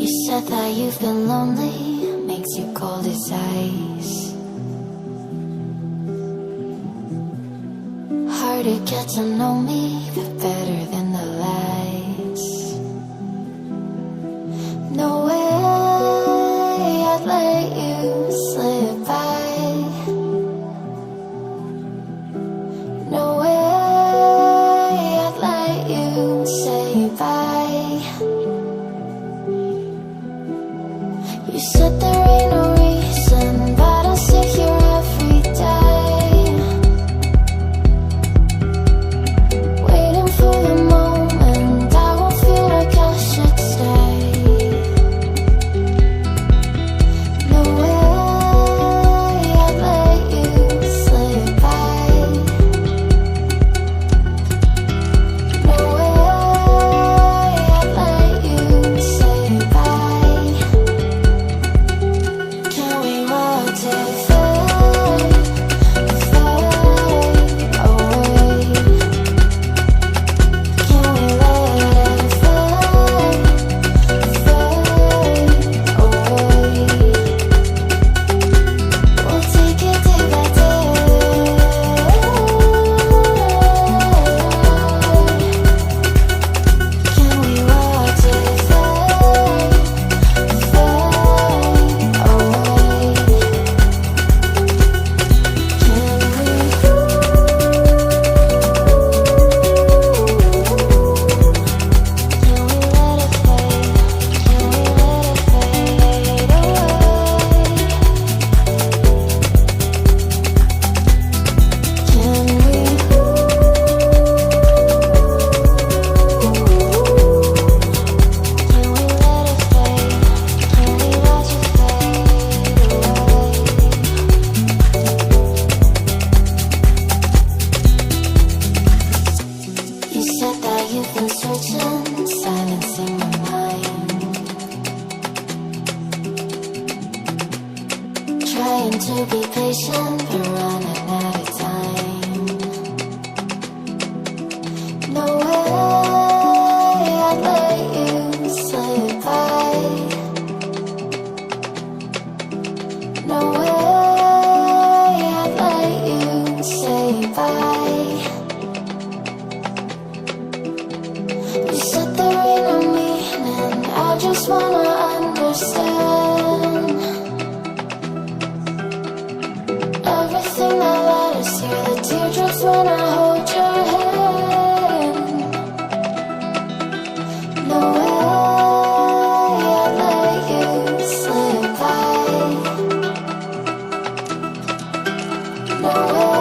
You said that you've been lonely, makes you cold as ice. Hard to get to know me, but better than the lies. No way I'd let you slip by. No way I'd let you say bye. You said there ain't no reason, but I'll sit here every day, waiting for the moment I won't feel like I should stay. No way I'd let you slip by. No way I'd let you say bye. Can we watch it fade, fade away? Can we let it fade, fade away? We'll take it day by day. Can we watch it fade, fade away? You said that you've been searching, silencing my mind, trying to be patient, but running out of time. No way I'd let you slip by. No way I'd let you say bye. You said there ain't no meaning, I just wanna understand everything that led us here, the teardrops when I hold your hand. No way I'd let you slip by. No way